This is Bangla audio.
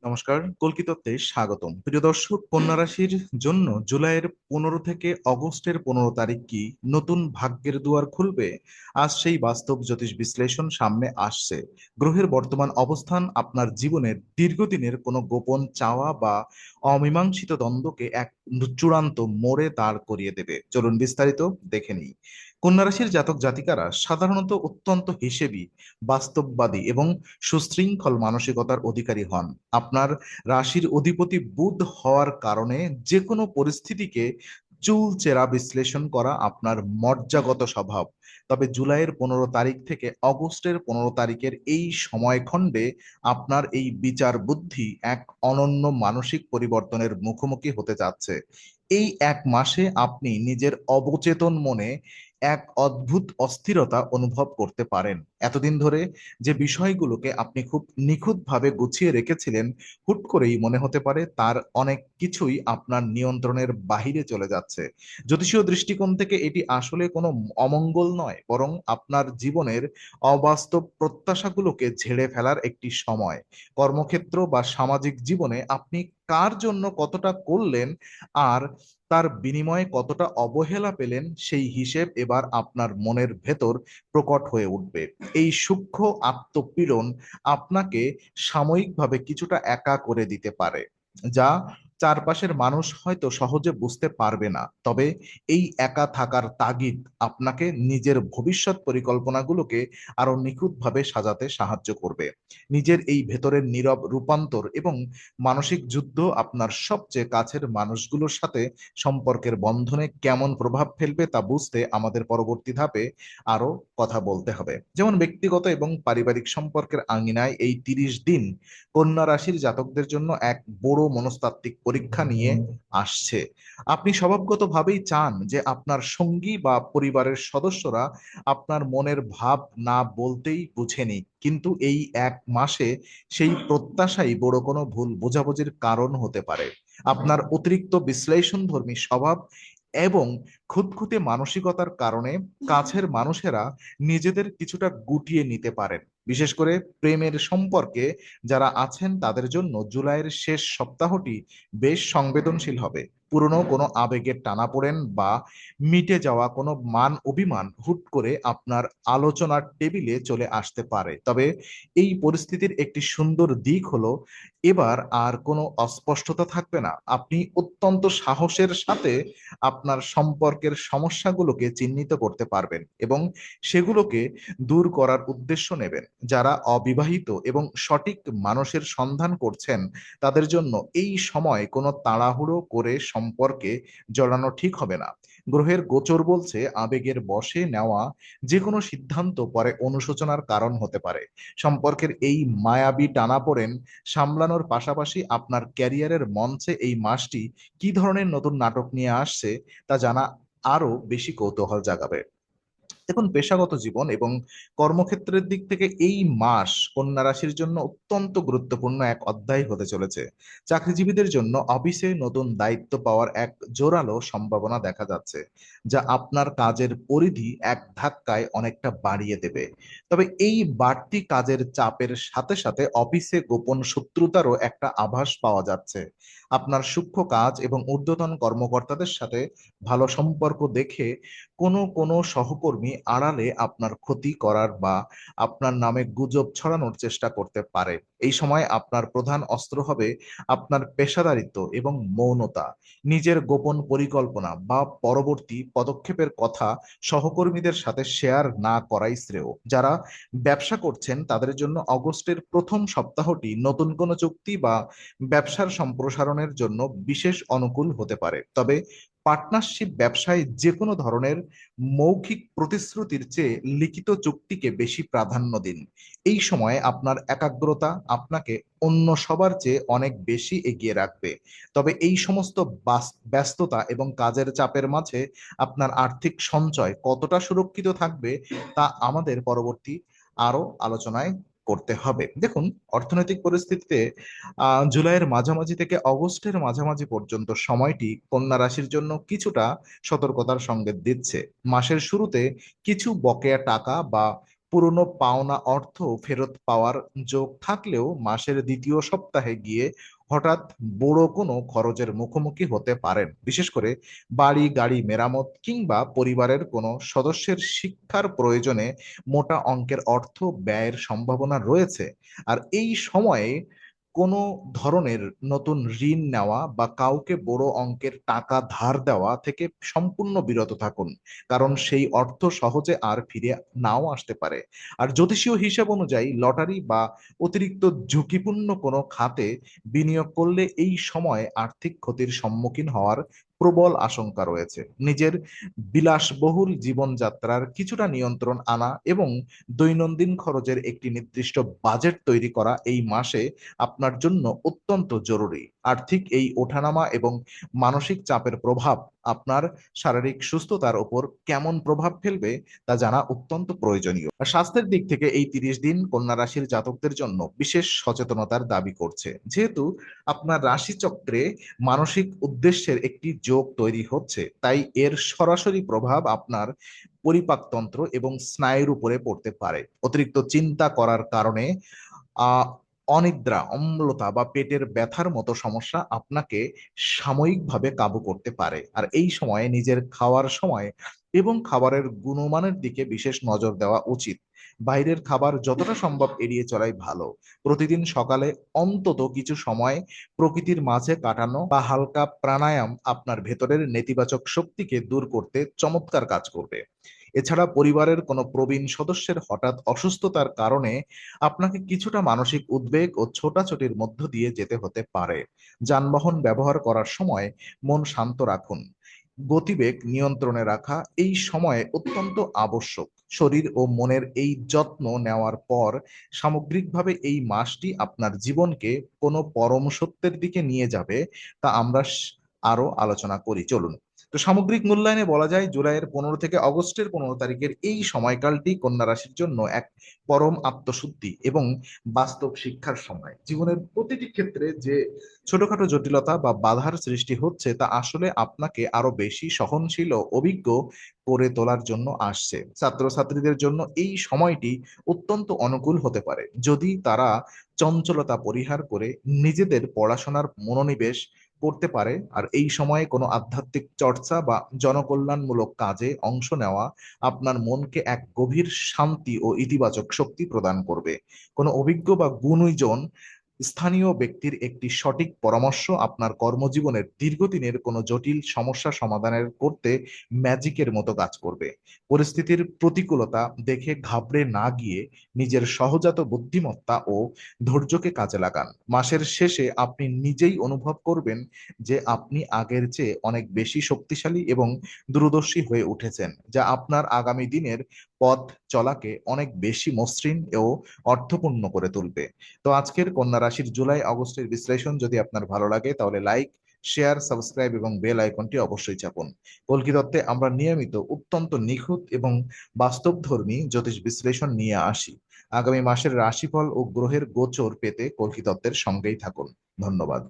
নমস্কার, কল্কিততে স্বাগতম। প্রিয় দর্শক, কন্যা রাশির জন্য জুলাইয়ের 15 থেকে অগস্টের 15 তারিখ কি নতুন ভাগ্যের দুয়ার খুলবে? আজ সেই বাস্তব জ্যোতিষ বিশ্লেষণ সামনে আসছে। গ্রহের বর্তমান অবস্থান আপনার জীবনের দীর্ঘদিনের কোনো গোপন চাওয়া বা অমীমাংসিত দ্বন্দ্বকে এক চূড়ান্ত মোড়ে দাঁড় করিয়ে দেবে। চলুন বিস্তারিত দেখে নিই। কন্যা রাশির জাতক জাতিকারা সাধারণত অত্যন্ত হিসেবি, বাস্তববাদী এবং সুশৃঙ্খল মানসিকতার অধিকারী হন। আপনার রাশির অধিপতি বুধ হওয়ার কারণে যে কোনো পরিস্থিতিকে চুলচেরা বিশ্লেষণ করা আপনার মজ্জাগত স্বভাব। তবে জুলাইয়ের 15 তারিখ থেকে অগস্টের 15 তারিখের এই সময়খণ্ডে আপনার এই বিচার বুদ্ধি এক অনন্য মানসিক পরিবর্তনের মুখোমুখি হতে যাচ্ছে। এই এক মাসে আপনি নিজের অবচেতন মনে এক অদ্ভুত অস্থিরতা অনুভব করতে পারেন। এতদিন ধরে যে বিষয়গুলোকে আপনি খুব নিখুঁতভাবে গুছিয়ে রেখেছিলেন, হুট করেই মনে হতে পারে তার অনেক কিছুই আপনার নিয়ন্ত্রণের বাহিরে চলে যাচ্ছে। জ্যোতিষীয় দৃষ্টিকোণ থেকে এটি আসলে কোনো অমঙ্গল নয়, বরং আপনার জীবনের অবাস্তব প্রত্যাশাগুলোকে ঝেড়ে ফেলার একটি সময়। কর্মক্ষেত্র বা সামাজিক জীবনে আপনি কার জন্য কতটা করলেন আর তার বিনিময়ে কতটা অবহেলা পেলেন, সেই হিসেব এবার আপনার মনের ভেতর প্রকট হয়ে উঠবে। এই সূক্ষ্ম আত্মপীড়ন আপনাকে সাময়িকভাবে কিছুটা একা করে দিতে পারে, যা চারপাশের মানুষ হয়তো সহজে বুঝতে পারবে না। তবে এই একা থাকার তাগিদ আপনাকে নিজের ভবিষ্যৎ পরিকল্পনাগুলোকে আরো নিখুঁতভাবে সাজাতে সাহায্য করবে। নিজের এই ভেতরের নীরব রূপান্তর এবং মানসিক যুদ্ধ আপনার সবচেয়ে কাছের মানুষগুলোর সাথে সম্পর্কের বন্ধনে কেমন প্রভাব ফেলবে তা বুঝতে আমাদের পরবর্তী ধাপে আরো কথা বলতে হবে। যেমন ব্যক্তিগত এবং পারিবারিক সম্পর্কের আঙিনায় এই 30 দিন কন্যা রাশির জাতকদের জন্য এক বড় মনস্তাত্ত্বিক পরীক্ষা নিয়ে আসছে। আপনি স্বভাবগতভাবেই চান যে আপনার সঙ্গী বা পরিবারের সদস্যরা আপনার মনের ভাব না বলতেই বুঝে নিক, কিন্তু এই এক মাসে সেই প্রত্যাশাই বড় কোনো ভুল বোঝাবুঝির কারণ হতে পারে। আপনার অতিরিক্ত বিশ্লেষণধর্মী স্বভাব এবং খুঁতখুঁতে মানসিকতার কারণে কাছের মানুষেরা নিজেদের কিছুটা গুটিয়ে নিতে পারেন। বিশেষ করে প্রেমের সম্পর্কে যারা আছেন তাদের জন্য জুলাইয়ের শেষ সপ্তাহটি বেশ সংবেদনশীল হবে। পুরনো কোনো আবেগের টানাপোড়েন বা মিটে যাওয়া কোনো মান অভিমান হুট করে আপনার আলোচনার টেবিলে চলে আসতে পারে। তবে এই পরিস্থিতির একটি সুন্দর দিক হলো, এবার আর কোনো অস্পষ্টতা থাকবে না। আপনি অত্যন্ত সাহসের সাথে আপনার সম্পর্কের সমস্যাগুলোকে চিহ্নিত করতে পারবেন এবং সেগুলোকে দূর করার উদ্দেশ্য নেবেন। যারা অবিবাহিত এবং সঠিক মানুষের সন্ধান করছেন তাদের জন্য এই সময় কোনো তাড়াহুড়ো করে সম্পর্কে জড়ানো ঠিক হবে না। গ্রহের গোচর বলছে আবেগের বশে নেওয়া যে কোনো সিদ্ধান্ত পরে অনুশোচনার কারণ হতে পারে। সম্পর্কের এই মায়াবী টানাপোড়েন সামলানোর পাশাপাশি আপনার ক্যারিয়ারের মঞ্চে এই মাসটি কি ধরনের নতুন নাটক নিয়ে আসছে তা জানা আরো বেশি কৌতূহল জাগাবে। দেখুন, পেশাগত জীবন এবং কর্মক্ষেত্রের দিক থেকে এই মাস কন্যা রাশির জন্য অত্যন্ত গুরুত্বপূর্ণ এক অধ্যায় হতে চলেছে। চাকরিজীবীদের জন্য অফিসে নতুন দায়িত্ব পাওয়ার এক জোরালো সম্ভাবনা দেখা যাচ্ছে, যা আপনার কাজের পরিধি এক ধাক্কায় অনেকটা বাড়িয়ে দেবে। তবে এই বাড়তি কাজের চাপের সাথে সাথে অফিসে গোপন শত্রুতারও একটা আভাস পাওয়া যাচ্ছে। আপনার সূক্ষ্ম কাজ এবং ঊর্ধ্বতন কর্মকর্তাদের সাথে ভালো সম্পর্ক দেখে কোনো কোনো সহকর্মী আড়ালে আপনার ক্ষতি করার বা আপনার নামে গুজব ছড়ানোর চেষ্টা করতে পারে। এই সময় আপনার প্রধান অস্ত্র হবে আপনার পেশাদারিত্ব এবং মৌনতা। নিজের গোপন পরিকল্পনা বা পরবর্তী পদক্ষেপের কথা সহকর্মীদের সাথে শেয়ার না করাই শ্রেয়। যারা ব্যবসা করছেন তাদের জন্য অগস্টের প্রথম সপ্তাহটি নতুন কোনো চুক্তি বা ব্যবসার সম্প্রসারণের জন্য বিশেষ অনুকূল হতে পারে। তবে পার্টনারশিপ ব্যবসায় যে কোনো ধরনের মৌখিক প্রতিশ্রুতির চেয়ে লিখিত চুক্তিকে বেশি প্রাধান্য দিন। এই সময়ে আপনার একাগ্রতা আপনাকে অন্য সবার চেয়ে অনেক বেশি এগিয়ে রাখবে। তবে এই সমস্ত ব্যস্ততা এবং কাজের চাপের মাঝে আপনার আর্থিক সঞ্চয় কতটা সুরক্ষিত থাকবে তা আমাদের পরবর্তী আরো আলোচনায় করতে হবে। দেখুন, অর্থনৈতিক পরিস্থিতিতে জুলাইয়ের মাঝামাঝি থেকে অগস্টের মাঝামাঝি পর্যন্ত সময়টি কন্যা রাশির জন্য কিছুটা সতর্কতার সঙ্গে দিচ্ছে। মাসের শুরুতে কিছু বকেয়া টাকা বা পুরনো পাওনা অর্থ ফেরত পাওয়ার যোগ থাকলেও মাসের দ্বিতীয় সপ্তাহে গিয়ে হঠাৎ বড় কোনো খরচের মুখোমুখি হতে পারেন। বিশেষ করে বাড়ি গাড়ি মেরামত কিংবা পরিবারের কোনো সদস্যের শিক্ষার প্রয়োজনে মোটা অঙ্কের অর্থ ব্যয়ের সম্ভাবনা রয়েছে। আর এই সময়ে কোনো ধরনের নতুন ঋণ নেওয়া বা কাউকে বড় অঙ্কের টাকা ধার দেওয়া থেকে সম্পূর্ণ বিরত থাকুন, কারণ সেই অর্থ সহজে আর ফিরে নাও আসতে পারে। আর জ্যোতিষীয় হিসাব অনুযায়ী লটারি বা অতিরিক্ত ঝুঁকিপূর্ণ কোনো খাতে বিনিয়োগ করলে এই সময় আর্থিক ক্ষতির সম্মুখীন হওয়ার প্রবল আশঙ্কা রয়েছে। নিজের বিলাসবহুল জীবনযাত্রার কিছুটা নিয়ন্ত্রণ আনা এবং দৈনন্দিন খরচের একটি নির্দিষ্ট বাজেট তৈরি করা এই মাসে আপনার জন্য অত্যন্ত জরুরি। আর্থিক এই ওঠানামা এবং মানসিক চাপের প্রভাব আপনার শারীরিক সুস্থতার উপর কেমন প্রভাব ফেলবে তা জানা অত্যন্ত প্রয়োজনীয়। আর স্বাস্থ্যের দিক থেকে এই 30 দিন কন্যা রাশির জাতকদের জন্য বিশেষ সচেতনতার দাবি করছে, যেহেতু আপনার রাশিচক্রে মানসিক উদ্দেশ্যের একটি যোগ তৈরি হচ্ছে, তাই এর সরাসরি প্রভাব আপনার পরিপাকতন্ত্র এবং স্নায়ুর উপরে পড়তে পারে। অতিরিক্ত চিন্তা করার কারণে আহ অনিদ্রা, অম্লতা বা পেটের ব্যথার মতো সমস্যা আপনাকে সাময়িকভাবে কাবু করতে পারে। আর এই সময়ে নিজের খাওয়ার সময় এবং খাবারের গুণমানের দিকে বিশেষ নজর দেওয়া উচিত। বাইরের খাবার যতটা সম্ভব এড়িয়ে চলাই ভালো। প্রতিদিন সকালে অন্তত কিছু সময় প্রকৃতির মাঝে কাটানো বা হালকা প্রাণায়াম আপনার ভেতরের নেতিবাচক শক্তিকে দূর করতে চমৎকার কাজ করবে। এছাড়া পরিবারের কোনো প্রবীণ সদস্যের হঠাৎ অসুস্থতার কারণে আপনাকে কিছুটা মানসিক উদ্বেগ ও ছোটাছুটির মধ্য দিয়ে যেতে হতে পারে। যানবাহন ব্যবহার করার সময় মন শান্ত রাখুন। গতিবেগ নিয়ন্ত্রণে রাখা এই সময়ে অত্যন্ত আবশ্যক। শরীর ও মনের এই যত্ন নেওয়ার পর সামগ্রিকভাবে এই মাসটি আপনার জীবনকে কোনো পরম সত্যের দিকে নিয়ে যাবে, তা আমরা আরো আলোচনা করি, চলুন। তো সামগ্রিক মূল্যায়নে বলা যায় জুলাইয়ের 15 থেকে অগস্টের 15 তারিখের এই সময়কালটি কন্যা রাশির জন্য এক পরম আত্মশুদ্ধি এবং বাস্তব শিক্ষার সময়। জীবনের প্রতিটি ক্ষেত্রে যে ছোটখাটো জটিলতা বা বাধার সৃষ্টি হচ্ছে তা আসলে আপনাকে আরো বেশি সহনশীল ও অভিজ্ঞ করে তোলার জন্য আসছে। ছাত্রছাত্রীদের জন্য এই সময়টি অত্যন্ত অনুকূল হতে পারে যদি তারা চঞ্চলতা পরিহার করে নিজেদের পড়াশোনার মনোনিবেশ করতে পারে। আর এই সময়ে কোনো আধ্যাত্মিক চর্চা বা জনকল্যাণমূলক কাজে অংশ নেওয়া আপনার মনকে এক গভীর শান্তি ও ইতিবাচক শক্তি প্রদান করবে। কোনো অভিজ্ঞ বা গুণীজন স্থানীয় ব্যক্তির একটি সঠিক পরামর্শ আপনার কর্মজীবনের দীর্ঘদিনের কোনো জটিল সমস্যা সমাধানের করতে ম্যাজিকের মতো কাজ করবে। পরিস্থিতির প্রতিকূলতা দেখে ঘাবড়ে না গিয়ে নিজের সহজাত বুদ্ধিমত্তা ও ধৈর্যকে কাজে লাগান। মাসের শেষে আপনি নিজেই অনুভব করবেন যে আপনি আগের চেয়ে অনেক বেশি শক্তিশালী এবং দূরদর্শী হয়ে উঠেছেন, যা আপনার আগামী দিনের পথ চলাকে অনেক বেশি মসৃণ ও অর্থপূর্ণ করে তুলবে। তো আজকের কন্যা রাশির জুলাই আগস্টের বিশ্লেষণ যদি আপনার ভালো লাগে তাহলে লাইক, শেয়ার, সাবস্ক্রাইব এবং বেল আইকনটি অবশ্যই চাপুন। কল্কি তত্ত্বে আমরা নিয়মিত অত্যন্ত নিখুঁত এবং বাস্তবধর্মী জ্যোতিষ বিশ্লেষণ নিয়ে আসি। আগামী মাসের রাশিফল ও গ্রহের গোচর পেতে কল্কি তত্ত্বের সঙ্গেই থাকুন। ধন্যবাদ।